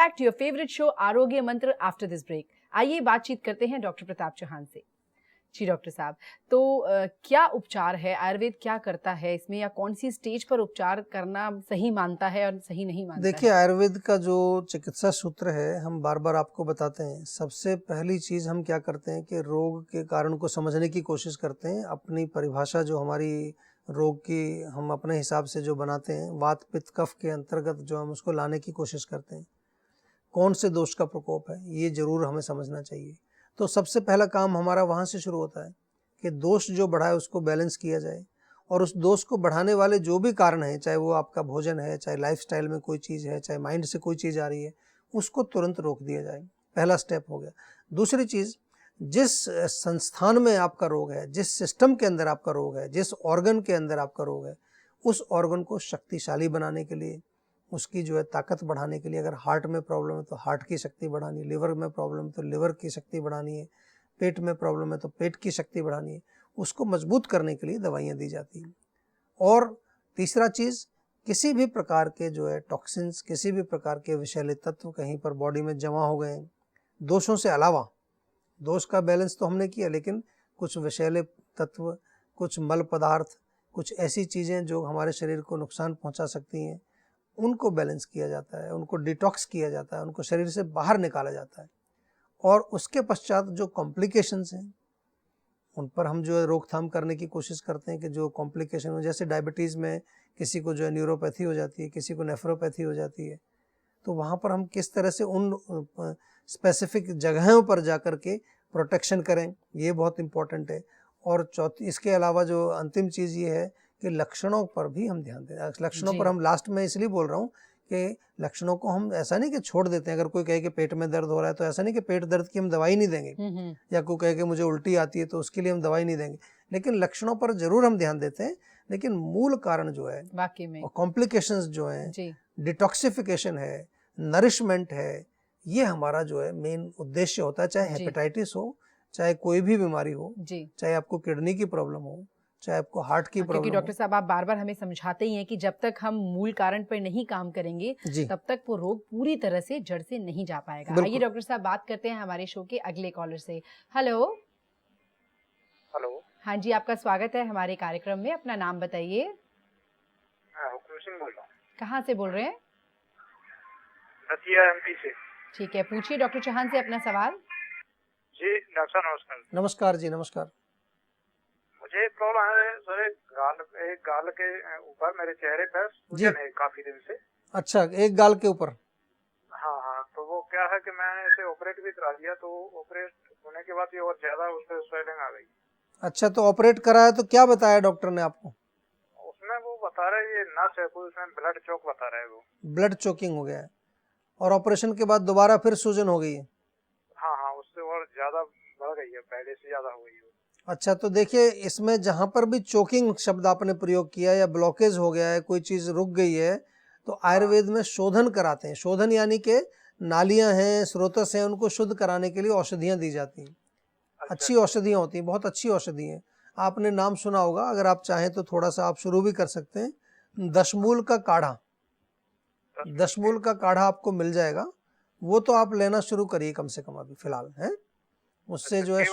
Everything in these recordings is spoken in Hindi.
Back to your favourite show Arogya Mantra after this break. आइए बातचीत करते हैं डॉक्टर प्रताप चौहान से। जी डॉक्टर साहब, तो क्या उपचार है, आयुर्वेद क्या करता है इसमें, या कौन सी स्टेज पर उपचार करना सही मानता है और सही नहीं मानता देखिए, है? आयुर्वेद का जो चिकित्सा सूत्र है, हम बार बार आपको बताते हैं। सबसे पहली चीज़ हम क्या करते हैं कि रोग के कारण को समझने की कोशिश करते हैं। अपनी परिभाषा जो हमारी रोग की हम अपने हिसाब से जो बनाते हैं, वात पित्त कफ के अंतर्गत जो हम उसको लाने की कोशिश करते हैं। कौन से दोष का प्रकोप है, ये जरूर हमें समझना चाहिए। तो सबसे पहला काम हमारा वहाँ से शुरू होता है कि दोष जो बढ़ा है उसको बैलेंस किया जाए, और उस दोष को बढ़ाने वाले जो भी कारण हैं, चाहे वो आपका भोजन है, चाहे लाइफस्टाइल में कोई चीज़ है, चाहे माइंड से कोई चीज़ आ रही है, उसको तुरंत रोक दिया जाए। पहला स्टेप हो गया। दूसरी चीज़, जिस संस्थान में आपका रोग है, जिस सिस्टम के अंदर आपका रोग है, जिस ऑर्गन के अंदर आपका रोग है, उस ऑर्गन को शक्तिशाली बनाने के लिए, उसकी जो है ताकत बढ़ाने के लिए, अगर हार्ट में प्रॉब्लम है तो हार्ट की शक्ति बढ़ानी है, लिवर में प्रॉब्लम है तो लिवर की शक्ति बढ़ानी है, पेट में प्रॉब्लम है तो पेट की शक्ति बढ़ानी है, उसको मजबूत करने के लिए दवाइयाँ दी जाती हैं। और तीसरा चीज़, किसी भी प्रकार के जो है टॉक्सिन्स, किसी भी प्रकार के विषैले तत्व कहीं पर बॉडी में जमा हो गए हैं, दोषों से अलावा, दोष का बैलेंस तो हमने किया, लेकिन कुछ विषैले तत्व, कुछ मल पदार्थ, कुछ ऐसी चीज़ें जो हमारे शरीर को नुकसान पहुंचा सकती हैं, उनको बैलेंस किया जाता है, उनको डिटॉक्स किया जाता है, उनको शरीर से बाहर निकाला जाता है। और उसके पश्चात जो कॉम्प्लिकेशंस हैं, उन पर हम जो है रोकथाम करने की कोशिश करते हैं कि जो कॉम्प्लिकेशन हो, जैसे डायबिटीज़ में किसी को जो है न्यूरोपैथी हो जाती है, किसी को नेफ्रोपैथी हो जाती है, तो वहाँ पर हम किस तरह से उन स्पेसिफिक जगहों पर जाकर के प्रोटेक्शन करें, ये बहुत इम्पोर्टेंट है। और चौथी, इसके अलावा जो अंतिम चीज़ ये है कि लक्षणों पर भी हम ध्यान दें। लक्षणों पर हम लास्ट में इसलिए बोल रहा हूँ कि लक्षणों को हम ऐसा नहीं कि छोड़ देते हैं। अगर कोई कहे कि पेट में दर्द हो रहा है तो ऐसा नहीं कि पेट दर्द की हम दवाई नहीं देंगे, या कोई कहे कि मुझे उल्टी आती है तो उसके लिए हम दवाई नहीं देंगे, लेकिन लक्षणों पर जरूर हम ध्यान देते हैं। लेकिन मूल कारण जो है, वाकई में कॉम्प्लिकेशंस जो हैं, डिटॉक्सिफिकेशन है, नरिशमेंट है, ये हमारा जो है मेन उद्देश्य होता है। चाहे हेपेटाइटिस हो, चाहे कोई भी बीमारी हो, चाहे आपको किडनी की प्रॉब्लम हो, चाहे आपको हार्ट की प्रॉब्लम हो। क्योंकि डॉक्टर साहब आप बार बार हमें समझाते ही हैं कि जब तक हम मूल कारण पर नहीं काम करेंगे तब तक वो रोग पूरी तरह से जड़ से नहीं जा पाएगा। आइए डॉक्टर साहब बात करते हैं हमारे शो के अगले कॉलर से। हेलो। हेलो। हाँ जी, आपका स्वागत है हमारे कार्यक्रम में। अपना नाम बताइए। हुक्म सिंह बोल रहा हूँ। कहाँ से बोल रहे हैं? दतिया एमपी से। ठीक है, पूछिए डॉक्टर चौहान से अपना सवाल। जी डॉक्टर नमस्कार। नमस्कार जी, नमस्कार। मुझे प्रॉब्लम है सर, एक गाल के ऊपर मेरे चेहरे पर सूजन है काफी दिन से। अच्छा, एक गाल के ऊपर? हाँ हाँ, तो वो क्या है कि मैंने इसे ऑपरेट भी करा दिया, तो ऑपरेट होने के बाद ये और ज्यादा उससे स्वेलिंग आ गई। अच्छा, तो ऑपरेट कराया तो क्या बताया डॉक्टर ने आपको? उसमें वो बता रहे ये नस है कोई, उसमें ब्लड चोक बता रहे वो। ब्लड चोकिंग हो गया है, और ऑपरेशन के बाद दोबारा फिर सूजन हो गई है? हाँ हाँ, उससे और ज्यादा बढ़ गई है, पहले से ज्यादा हो गई है। अच्छा, तो देखिए, इसमें जहाँ पर भी चोकिंग शब्द आपने प्रयोग किया या ब्लॉकेज हो गया है, कोई चीज़ रुक गई है, तो आयुर्वेद में शोधन कराते हैं। शोधन यानी कि नालियाँ हैं, स्रोतस हैं, उनको शुद्ध कराने के लिए औषधियाँ दी जाती हैं। अच्छी औषधियाँ होती हैं, बहुत अच्छी औषधि हैं। आपने नाम सुना होगा, अगर आप चाहें तो थोड़ा सा आप शुरू भी कर सकते हैं। दशमूल का काढ़ा, दशमूल का काढ़ा आपको मिल जाएगा, वो तो आप लेना शुरू करिए कम से कम अभी फिलहाल, है उससे जो है।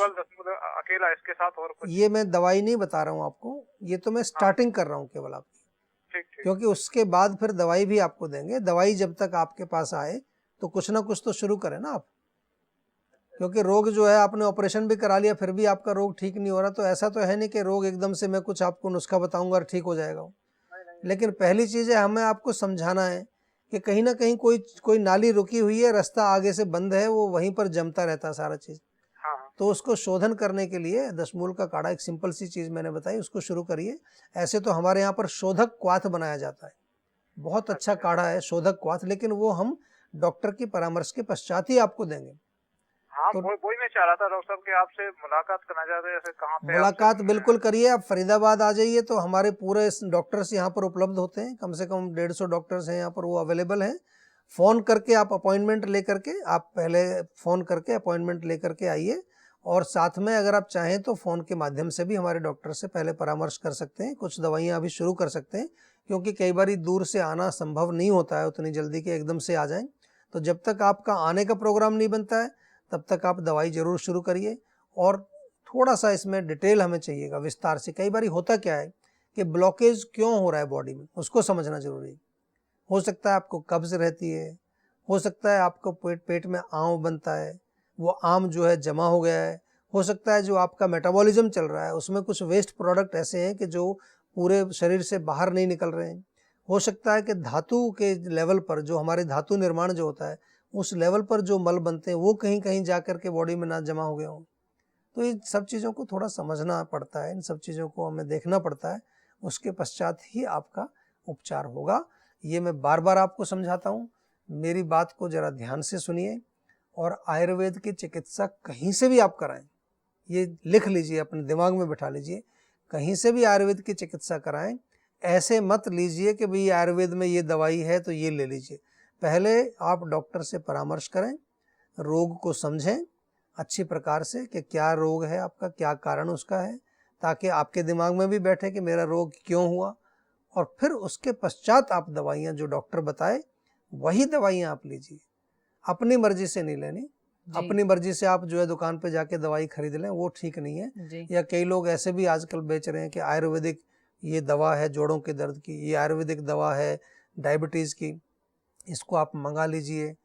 अकेला इसके साथ और कुछ? ये मैं दवाई नहीं बता रहा हूँ आपको, ये तो मैं स्टार्टिंग कर रहा हूँ केवल आपकी, क्योंकि उसके बाद फिर दवाई भी आपको देंगे। दवाई जब तक आपके पास आए तो कुछ ना कुछ तो शुरू करें ना आप, क्योंकि रोग जो है, आपने ऑपरेशन भी करा लिया फिर भी आपका रोग ठीक नहीं हो रहा, तो ऐसा तो है नहीं कि रोग एकदम से मैं कुछ आपको नुस्खा बताऊंगा और ठीक हो जाएगा। लेकिन पहली चीज़ है, हमें आपको समझाना है कि कहीं ना कहीं कोई नाली रुकी हुई है, रास्ता आगे से बंद है, वो वहीं पर जमता रहता है सारा चीज़। तो उसको शोधन करने के लिए दशमूल का काढ़ा, एक सिंपल सी चीज़ मैंने बताई, उसको शुरू करिए। ऐसे तो हमारे यहाँ पर शोधक क्वाथ बनाया जाता है, बहुत अच्छा काढ़ा है शोधक क्वाथ, लेकिन वो हम डॉक्टर की परामर्श के पश्चात ही आपको देंगे। हाँ, तो वही मैं चाह रहा था डॉक्टर साहब कि आपसे मुलाकात करना चाहते हैं। कहाँ पे मुलाकात बिल्कुल करिए, आप फरीदाबाद आ जाइए तो हमारे पूरे डॉक्टर्स यहाँ पर उपलब्ध होते हैं। कम से कम 150 डॉक्टर्स हैं यहाँ पर, वो अवेलेबल हैं। फ़ोन करके आप अपॉइंटमेंट लेकर के, आप पहले फ़ोन करके अपॉइंटमेंट लेकर के आइए, और साथ में अगर आप चाहें तो फ़ोन के माध्यम से भी हमारे डॉक्टर से पहले परामर्श कर सकते हैं, कुछ दवाइयाँ अभी शुरू कर सकते हैं, क्योंकि कई बार दूर से आना संभव नहीं होता है उतनी जल्दी कि एकदम से आ जाएं। तो जब तक आपका आने का प्रोग्राम नहीं बनता है तब तक आप दवाई जरूर शुरू करिए। और थोड़ा सा इसमें डिटेल हमें चाहिएगा विस्तार से। कई बार होता क्या है कि ब्लॉकेज क्यों हो रहा है बॉडी में, उसको समझना जरूरी है। हो सकता है आपको कब्ज रहती है, हो सकता है आपको पेट में आम बनता है, वो आम जो है जमा हो गया है, हो सकता है जो आपका मेटाबॉलिज्म चल रहा है उसमें कुछ वेस्ट प्रोडक्ट ऐसे हैं कि जो पूरे शरीर से बाहर नहीं निकल रहे हैं। हो सकता है कि धातु के लेवल पर, जो हमारे धातु निर्माण जो होता है उस लेवल पर जो मल बनते हैं वो कहीं कहीं जा कर के बॉडी में ना जमा हो गया हो। तो इन सब चीज़ों को थोड़ा समझना पड़ता है, इन सब चीज़ों को हमें देखना पड़ता है, उसके पश्चात ही आपका उपचार होगा। ये मैं बार बार आपको समझाता हूँ, मेरी बात को ज़रा ध्यान से सुनिए। और आयुर्वेद की चिकित्सा कहीं से भी आप कराएं, ये लिख लीजिए, अपने दिमाग में बिठा लीजिए, कहीं से भी आयुर्वेद की चिकित्सा कराएं, ऐसे मत लीजिए कि भाई आयुर्वेद में ये दवाई है तो ये ले लीजिए। पहले आप डॉक्टर से परामर्श करें, रोग को समझें अच्छी प्रकार से कि क्या रोग है आपका, क्या कारण उसका है, ताकि आपके दिमाग में भी बैठे कि मेरा रोग क्यों हुआ। और फिर उसके पश्चात आप दवाइयाँ जो डॉक्टर बताए वही दवाइयाँ आप लीजिए। अपनी मर्जी से नहीं लेनी, अपनी मर्जी से आप जो है दुकान पे जाके दवाई खरीद लें, वो ठीक नहीं है। या कई लोग ऐसे भी आजकल बेच रहे हैं कि आयुर्वेदिक ये दवा है जोड़ों के दर्द की, ये आयुर्वेदिक दवा है डायबिटीज़ की, इसको आप मंगा लीजिए,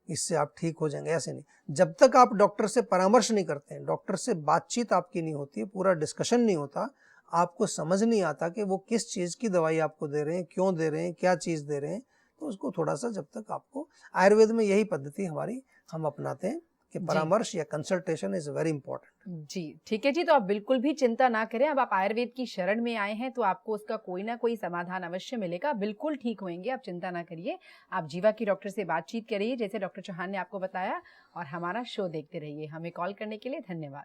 इससे आप ठीक हो जाएंगे। ऐसे नहीं, जब तक आप डॉक्टर से परामर्श नहीं करते हैं, डॉक्टर से बातचीत आपकी नहीं होती है, पूरा डिस्कशन नहीं होता, आपको समझ नहीं आता कि वो किस चीज़ की दवाई आपको दे रहे हैं, क्यों दे रहे हैं, क्या चीज़ दे रहे हैं। तो उसको थोड़ा सा, जब तक आपको, आयुर्वेद में यही पद्धति हमारी हम अपनाते हैं कि परामर्श या कंसल्टेशन इज वेरी इंपॉर्टेंट। जी ठीक है जी, तो आप बिल्कुल भी चिंता ना करें। अब आप आयुर्वेद की शरण में आए हैं तो आपको उसका कोई ना कोई समाधान अवश्य मिलेगा, बिल्कुल ठीक होंगे, आप चिंता ना करिए। आप जीवा की डॉक्टर से बातचीत करिए जैसे डॉक्टर चौहान ने आपको बताया, और हमारा शो देखते रहिए। हमें कॉल करने के लिए धन्यवाद।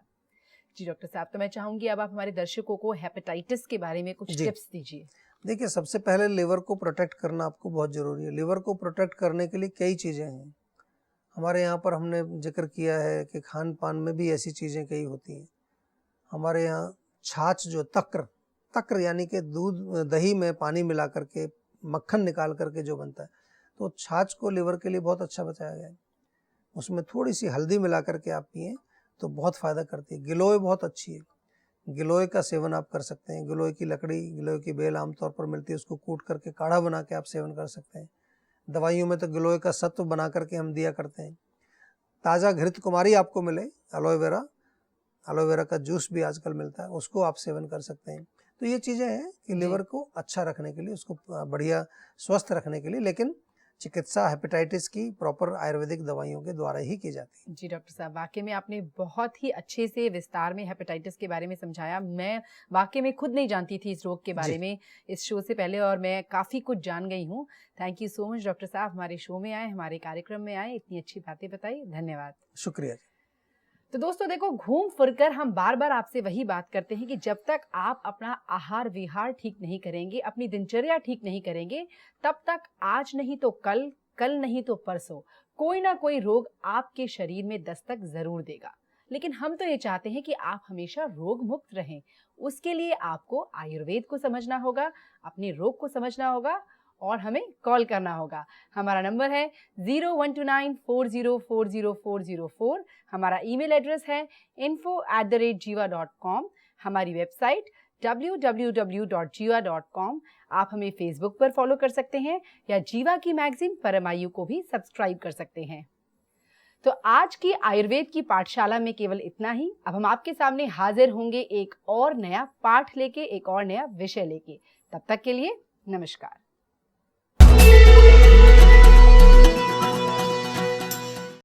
जी डॉक्टर साहब, तो मैं चाहूंगी अब आप हमारे दर्शकों को हेपेटाइटिस के बारे में कुछ टिप्स दीजिए। देखिए, सबसे पहले लिवर को प्रोटेक्ट करना आपको बहुत जरूरी है। लिवर को प्रोटेक्ट करने के लिए कई चीज़ें हैं हमारे यहाँ पर, हमने जिक्र किया है कि खान पान में भी ऐसी चीज़ें कई होती हैं। हमारे यहाँ छाछ, जो तक्र यानी कि दूध दही में पानी मिला करके मक्खन निकाल करके जो बनता है, तो छाछ को लिवर के लिए बहुत अच्छा बताया गया है। उसमें थोड़ी सी हल्दी मिला करके आप पिएं तो बहुत फ़ायदा करती है। गिलोय बहुत अच्छी है, गिलोय का सेवन आप कर सकते हैं। गिलोय की लकड़ी, गिलोय की बेल आमतौर पर मिलती है, उसको कूट करके काढ़ा बना के आप सेवन कर सकते हैं। दवाइयों में तो गिलोय का सत्व बना करके हम दिया करते हैं। ताज़ा घृत कुमारी आपको मिले, एलोवेरा का जूस भी आजकल मिलता है, उसको आप सेवन कर सकते हैं। तो ये चीज़ें हैं कि लिवर को अच्छा रखने के लिए, उसको बढ़िया स्वस्थ रखने के लिए, लेकिन चिकित्सा हेपेटाइटिस की प्रॉपर आयुर्वेदिक दवाइयों के द्वारा ही की जाती है। जी डॉक्टर साहब, वाकई में आपने बहुत ही अच्छे से विस्तार में हेपेटाइटिस के बारे में समझाया। मैं वाकई में खुद नहीं जानती थी इस रोग के बारे में इस शो से पहले, और मैं काफ़ी कुछ जान गई हूँ। Thank you so much doctor साहब, हमारे शो में आए, हमारे कार्यक्रम में आए, इतनी अच्छी बातें बताई, धन्यवाद। शुक्रिया। तो दोस्तों देखो, घूम फिरकर हम बार बार आपसे वही बात करते हैं कि जब तक आप अपना आहार विहार ठीक नहीं करेंगे, अपनी दिनचर्या ठीक नहीं करेंगे, तब तक आज नहीं तो कल, कल नहीं तो परसों कोई ना कोई रोग आपके शरीर में दस्तक जरूर देगा। लेकिन हम तो ये चाहते हैं कि आप हमेशा रोग मुक्त रहें। उसके लिए आपको आयुर्वेद को समझना होगा, अपने रोग को समझना होगा, और हमें कॉल करना होगा। हमारा नंबर है 012940404004। हमारा ईमेल एड्रेस है info@jiva.com। हमारी वेबसाइट www.jiva.com। आप हमें फेसबुक पर फॉलो कर सकते हैं या जीवा की मैगजीन परमायु को भी सब्सक्राइब कर सकते हैं। तो आज की आयुर्वेद की पाठशाला में केवल इतना ही। अब हम आपके सामने हाजिर होंगे एक और नया पाठ लेके, एक और नया विषय लेके। तब तक के लिए नमस्कार।